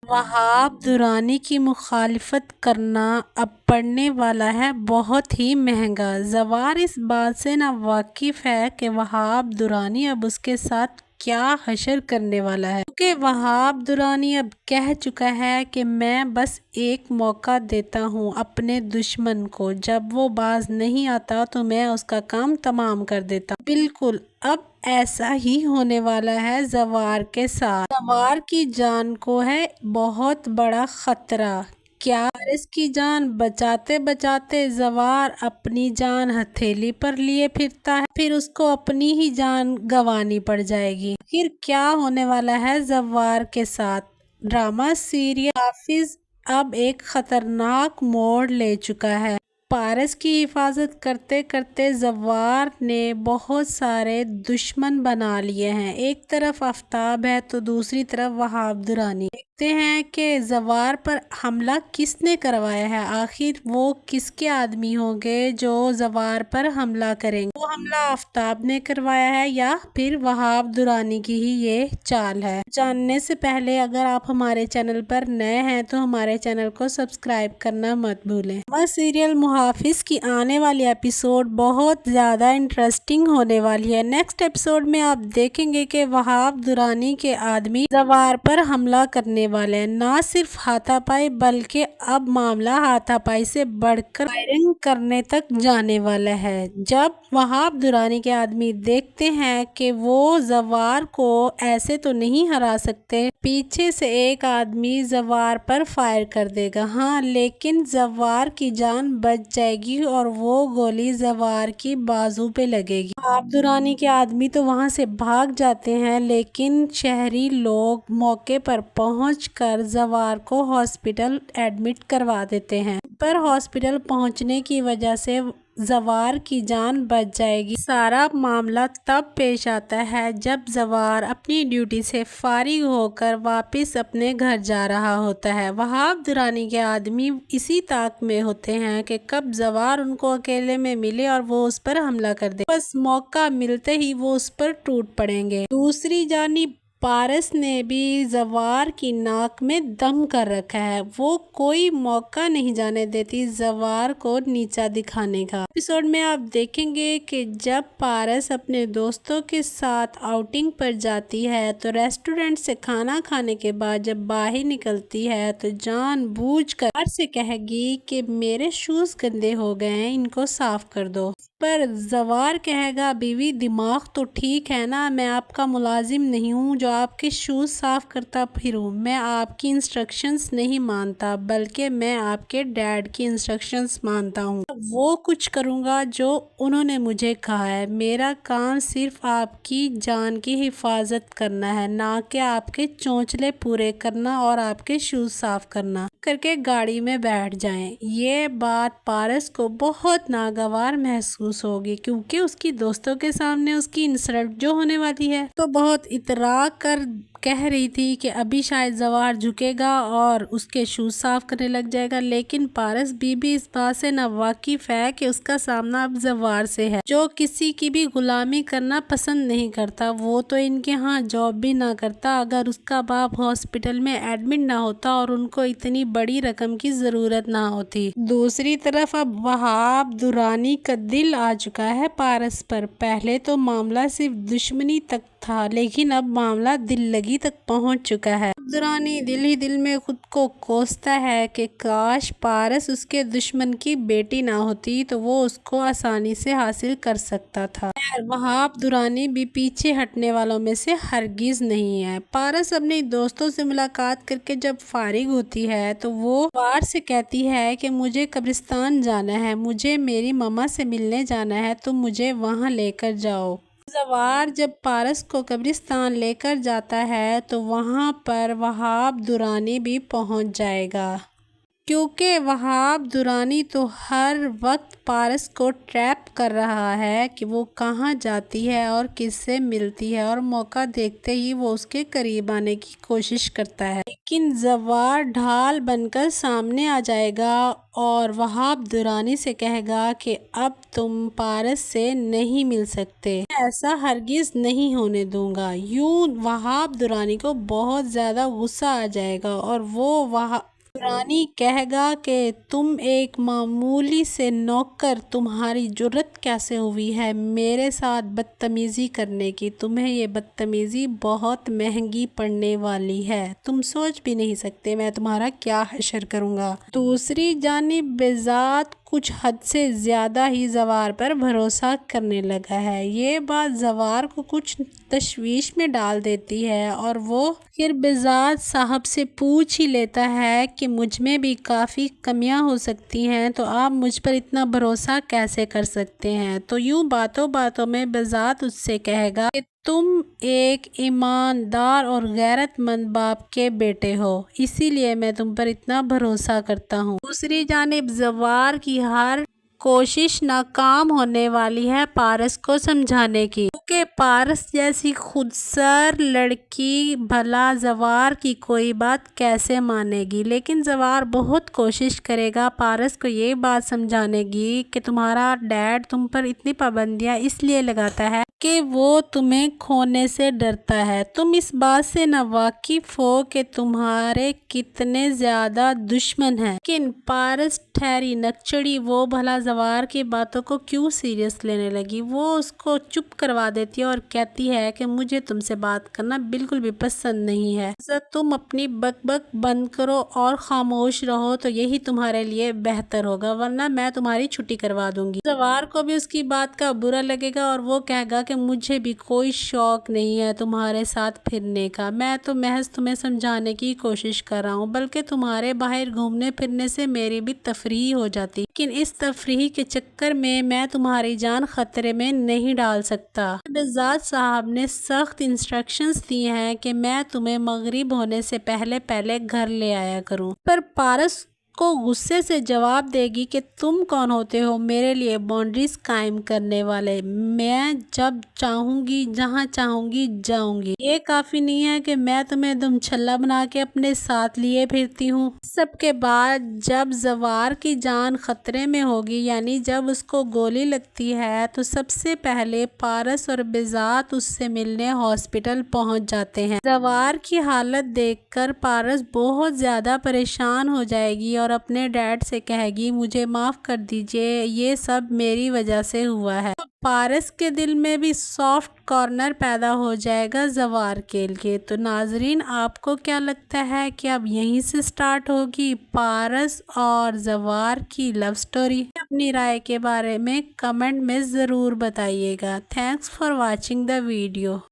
وہاب درانی کی مخالفت کرنا اب پڑنے والا ہے بہت ہی مہنگا۔ زوار اس بات سے نا واقف ہے کہ وہاب درانی اب اس کے ساتھ کیا حشر کرنے والا ہے، کیونکہ وہاب درانی اب کہہ چکا ہے کہ میں بس ایک موقع دیتا ہوں اپنے دشمن کو، جب وہ باز نہیں آتا تو میں اس کا کام تمام کر دیتا ہوں۔ بالکل اب ایسا ہی ہونے والا ہے زوار کے ساتھ۔ زوار کی جان کو ہے بہت بڑا خطرہ۔ کیا پارس کی جان بچاتے بچاتے زوار اپنی جان ہتھیلی پر لیے پھرتا ہے، پھر اس کو اپنی ہی جان گنوانی پڑ جائے گی۔ پھر کیا ہونے والا ہے زوار کے ساتھ؟ ڈرامہ سیریل محافظ اب ایک خطرناک موڑ لے چکا ہے۔ پارس کی حفاظت کرتے کرتے زوار نے بہت سارے دشمن بنا لیے ہیں۔ ایک طرف آفتاب ہے تو دوسری طرف وہاب درانی۔ دیکھتے ہیں کہ زوار پر حملہ کس نے کروایا ہے، آخر وہ کس کے آدمی ہوں گے جو زوار پر حملہ کریں گے۔ وہ حملہ آفتاب نے کروایا ہے یا پھر وہاب درانی کی ہی یہ چال ہے؟ جاننے سے پہلے اگر آپ ہمارے چینل پر نئے ہیں تو ہمارے چینل کو سبسکرائب کرنا مت بھولیں۔ ڈرامہ سیریل محافظ کی آنے والی ایپیسوڈ بہت زیادہ انٹرسٹنگ ہونے والی ہے۔ نیکسٹ ایپیسوڈ میں آپ دیکھیں گے کہ وہاب درانی کے آدمی زوار پر حملہ کرنے والے ہیں۔ نہ صرف ہاتھا پائی بلکہ اب معاملہ ہاتھا پائی سے بڑھ کر فائرنگ کرنے تک جانے والا ہے۔ جب وہاب درانی کے آدمی دیکھتے ہیں کہ وہ زوار کو ایسے تو نہیں ہرا سکتے، پیچھے سے ایک آدمی زوار پر فائر کر دے گا، ہاں لیکن زوار کی جان بچ جائے گی اور وہ گولی زوار کی بازو پہ لگے گی۔ وہاب درانی کے آدمی تو وہاں سے بھاگ جاتے ہیں لیکن شہری لوگ موقع پر پہنچ کر زوار کو ہاسپٹل ایڈمٹ کروا دیتے ہیں۔ پر ہاسپٹل پہنچنے کی وجہ سے زوار کی جان بچ جائے گی۔ سارا معاملہ تب پیش آتا ہے جب زوار اپنی ڈیوٹی سے فارغ ہو کر واپس اپنے گھر جا رہا ہوتا ہے۔ وہاب درانی کے آدمی اسی طاق میں ہوتے ہیں کہ کب زوار ان کو اکیلے میں ملے اور وہ اس پر حملہ کر دے، بس موقع ملتے ہی وہ اس پر ٹوٹ پڑیں گے۔ دوسری جانب پارس نے بھی زوار کی ناک میں دم کر رکھا ہے، وہ کوئی موقع نہیں جانے دیتی زوار کو نیچا دکھانے کا۔ ایپیسوڈ میں آپ دیکھیں گے کہ جب پارس اپنے دوستوں کے ساتھ آؤٹنگ پر جاتی ہے تو ریسٹورنٹ سے کھانا کھانے کے بعد جب باہر نکلتی ہے تو جان بوجھ کر زوار سے کہے گی کہ میرے شوز گندے ہو گئے ہیں، ان کو صاف کر دو۔ پر زوار کہے گا بیوی دماغ تو ٹھیک ہے نا، میں آپ کا ملازم نہیں ہوں جو آپ کے شوز صاف کرتا پھروں، میں آپ کی انسٹرکشنز نہیں مانتا بلکہ میں آپ کے ڈیڈ کی انسٹرکشنز مانتا ہوں۔ وہ کچھ کروں گا جو انہوں نے مجھے کہا ہے، میرا کام صرف آپ کی جان کی حفاظت کرنا ہے، نہ کہ آپ کے چونچلے پورے کرنا اور آپ کے شوز صاف کرنا۔ کر کے گاڑی میں بیٹھ جائیں۔ یہ بات پارس کو بہت ناگوار محسوس ہوگی کیونکہ اس کی دوستوں کے سامنے اس کی انسلٹ جو ہونے والی ہے، تو بہت اترا کر کہہ رہی تھی کہ ابھی شاید زوار جھکے گا اور اس کے شوز صاف کرنے لگ جائے گا، لیکن پارس بی بی اس بات سے نا واقف ہے کہ اس کا سامنا اب زوار سے ہے جو کسی کی بھی غلامی کرنا پسند نہیں کرتا۔ وہ تو ان کے ہاں جاب بھی نہ کرتا اگر اس کا باپ ہاسپٹل میں ایڈمٹ نہ ہوتا اور ان کو اتنی بڑی رقم کی ضرورت نہ ہوتی۔ دوسری طرف اب وہاب درانی کا دل آ چکا ہے پارس پر۔ پہلے تو معاملہ صرف دشمنی تک تھا لیکن اب معاملہ دل لگی تک پہنچ چکا ہے۔ درانی دل ہی دل میں خود کو کوستا ہے کہ کاش پارس اس کے دشمن کی بیٹی نہ ہوتی تو وہ اس کو آسانی سے حاصل کر سکتا تھا۔ وہاب درانی بھی پیچھے ہٹنے والوں میں سے ہرگز نہیں ہے۔ پارس اپنے دوستوں سے ملاقات کر کے جب فارغ ہوتی ہے تو وہ زوار سے کہتی ہے کہ مجھے قبرستان جانا ہے، مجھے میری ماما سے ملنے جانا ہے، تم مجھے وہاں لے کر جاؤ۔ زوار جب پارس کو قبرستان لے کر جاتا ہے تو وہاں پر وہاب درانی بھی پہنچ جائے گا۔ کیونکہ وہاب درانی تو ہر وقت پارس کو ٹریپ کر رہا ہے کہ وہ کہاں جاتی ہے اور کس سے ملتی ہے، اور موقع دیکھتے ہی وہ اس کے قریب آنے کی کوشش کرتا ہے، لیکن زوار ڈھال بن کر سامنے آ جائے گا اور وہاب درانی سے کہے گا کہ اب تم پارس سے نہیں مل سکتے، میں ایسا ہرگز نہیں ہونے دوں گا۔ یوں وہاب درانی کو بہت زیادہ غصہ آ جائے گا اور وہ وہاب درانی کہے گا کہ تم ایک معمولی سے نوکر، تمہاری جرأت کیسے ہوئی ہے میرے ساتھ بدتمیزی کرنے کی؟ تمہیں یہ بدتمیزی بہت مہنگی پڑنے والی ہے، تم سوچ بھی نہیں سکتے میں تمہارا کیا حشر کروں گا۔ دوسری جانب بذات کچھ حد سے زیادہ ہی زوار پر بھروسہ کرنے لگا ہے۔ یہ بات زوار کو کچھ تشویش میں ڈال دیتی ہے اور وہ پھر بذات صاحب سے پوچھ ہی لیتا ہے کہ مجھ میں بھی کافی کمیاں ہو سکتی ہیں، تو آپ مجھ پر اتنا بھروسہ کیسے کر سکتے ہیں؟ تو یوں باتوں باتوں میں بذات اس سے کہے گا کہ تم ایک ایماندار اور غیرت مند باپ کے بیٹے ہو، اسی لیے میں تم پر اتنا بھروسہ کرتا ہوں۔ دوسری جانب زوار کی ہر کوشش ناکام ہونے والی ہے پارس کو سمجھانے کی، کیونکہ پارس جیسی خودسر لڑکی بھلا زوار کی کوئی بات کیسے مانے گی، لیکن زوار بہت کوشش کرے گا پارس کو یہ بات سمجھانے کی کہ تمہارا ڈیڈ تم پر اتنی پابندیاں اس لیے لگاتا ہے کہ وہ تمہیں کھونے سے ڈرتا ہے، تم اس بات سے نا واقف ہو کہ تمہارے کتنے زیادہ دشمن ہیں۔ لیکن پارس ٹھہری نکچڑی وہ بھلا زوار کی باتوں کو کیوں سیریس لینے لگی؟ وہ اس کو چپ کروا دیتی ہے اور کہتی ہے کہ مجھے تم سے بات کرنا بالکل بھی پسند نہیں ہے، تم اپنی بک بک بند کرو اور خاموش رہو تو یہی تمہارے لیے بہتر ہوگا، ورنہ میں تمہاری چھٹی کروا دوں گی۔ زوار کو بھی اس کی بات کا برا لگے گا اور وہ کہے گا کہ مجھے بھی کوئی شوق نہیں ہے تمہارے ساتھ پھرنے کا، میں تو محض تمہیں سمجھانے کی کوشش کر رہا ہوں، بلکہ تمہارے باہر گھومنے پھرنے سے میری بھی تفریح ہو جاتی، لیکن اس تفریح کے چکر میں تمہاری جان خطرے میں نہیں ڈال سکتا۔ بذات صاحب نے سخت انسٹرکشنز دی ہیں کہ میں تمہیں مغرب ہونے سے پہلے گھر لے آیا کروں، پر پارس کو غصے سے جواب دے گی کہ تم کون ہوتے ہو میرے لیے باؤنڈریز قائم کرنے والے، میں جب چاہوں گی جہاں چاہوں گی جاؤں گی، یہ کافی نہیں ہے کہ میں تمہیں دم چھلا بنا کے اپنے ساتھ لیے پھرتی ہوں۔ سب کے بعد جب زوار کی جان خطرے میں ہوگی، یعنی جب اس کو گولی لگتی ہے، تو سب سے پہلے پارس اور بذات اس سے ملنے ہاسپٹل پہنچ جاتے ہیں۔ زوار کی حالت دیکھ کر پارس بہت زیادہ پریشان ہو جائے گی اور اپنے ڈیڈ سے کہے گی مجھے معاف کر دیجئے، یہ سب میری وجہ سے ہوا ہے۔ پارس کے دل میں بھی سافٹ کارنر پیدا ہو جائے گا زوار کے لیے۔ تو ناظرین، آپ کو کیا لگتا ہے کہ اب یہیں سے سٹارٹ ہوگی پارس اور زوار کی لو سٹوری؟ اپنی رائے کے بارے میں کمنٹ میں ضرور بتائیے گا۔ Thanks for watching the video.